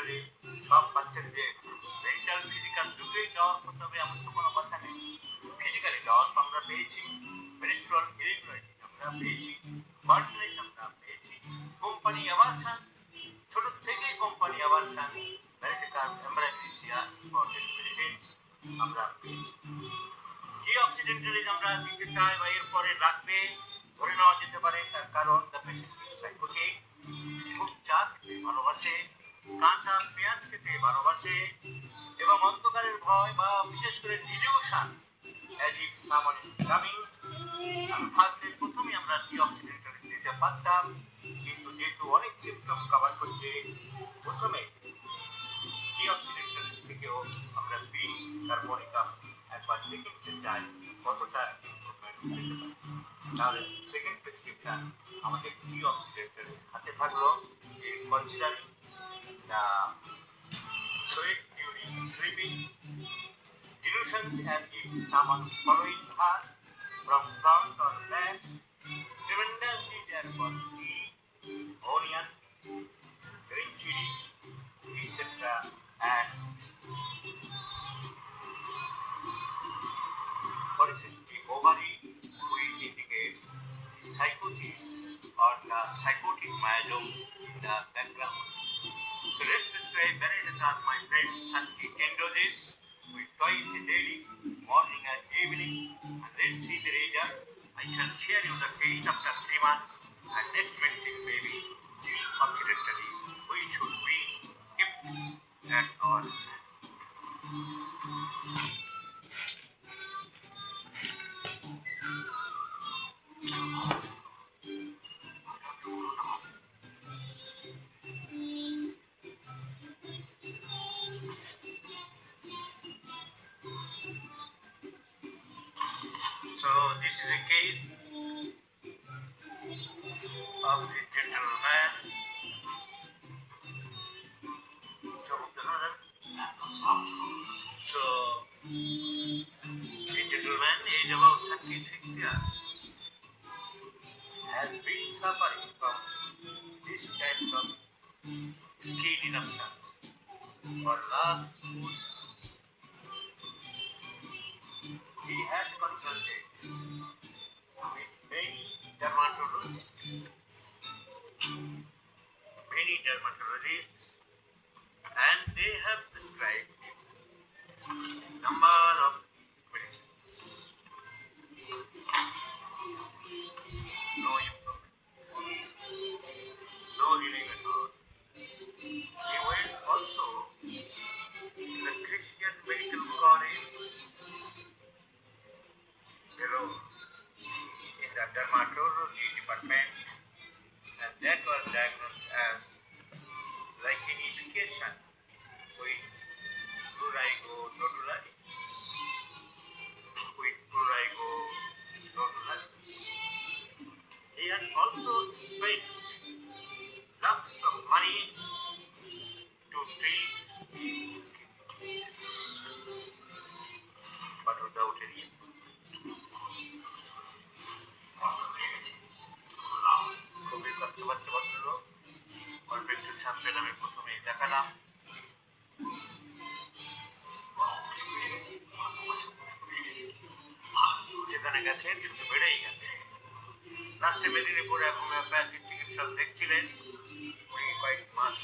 করে সব বাচ্চাদের মেন্টাল ফিজিক্যাল দুটোই দেওয়ার করতে হবে এমন তো কোনো কথা নেই। ফিজিক্যালি দেওয়ার তো আমরা পেয়েছি, মেনস্ট্রুয়াল ইরেগুলারিটিস আমরা পেয়েছি, বার্থলেস আমরা পেয়েছি, কোম্পানি অ্যাভারশন ছোট থেকেই কোম্পানি অ্যাভারশন, ভ্যারিটিকাল এমব্রায়োনেসিয়া ইম্পর্টেন্ট মেডিসিনস আমরা পেয়েছি। কি অক্সিডেন্টালিজ আমরা দিতে চাই বা এর পরে লাগবে ধরে নেওয়া যেতে পারে, তার কারণ দ্য পেশেন্ট সাইকোটিক, খুব চা খেতে ভালোবাসে, কাঁচা পেঁয়াজ খেতে ভালোবাসে এবং অন্ধকারের ভয় বা বিশেষ করে dilution as if someone is coming. ফার্স্টে প্রথমে আমরা ডিঅক্সিডেন্টালিজ দিতে পারতাম, কিন্তু যেহেতু অনেক সিমটম কভার করছে প্রথমে ডিঅক্সিডেন্টালিজ থেকেও আমরা কার্বনিকাম একবার দেখে নিতে চাই কতটা ইমপ্রুভমেন্ট হতে পারে। তাহলে সেকেন্ড প্রেসক্রিপশন আমাদের ডিঅক্সিডেন্টালিজ হাতে থাকলো, considering the sweat during sleeping, delusions as if someone following her from front or back, tremendous desire for tea, onion, green chili, etc. and polycystic ovary, which indicates psychosis or the psychotic myasm in the background. So let's prescribe Benedeton, my friends, 30 doses with twice daily, morning and evening, and let's see the result. I shall share you the case after 3 months, and next medicine may be occidentalis, which should be kept at our hand. So this is a case of the gentleman. So the gentleman is about 36 years, has been suffering from this type of skin eruption for last 2 years. He had consulted with many dermatologists, and they have prescribed number of medicines. No improvement, no relief at all. He went also to the Christian Medical College below in the dermatology department, and that was diagnosed as lichenification with prurigo nodularis. He had also spent lots of money to treat but without any খুবই কষ্টবাচ্য বছর অল্প একটু সামনে আমি প্রথমে দেখালাম, যেখানে গেছেন শুধু বেড়েই গেছে। লাস্টে মেদিনীপুরে হোমিওপ্যাথিক চিকিৎসক দেখছিলেন, উনি কয়েক মাস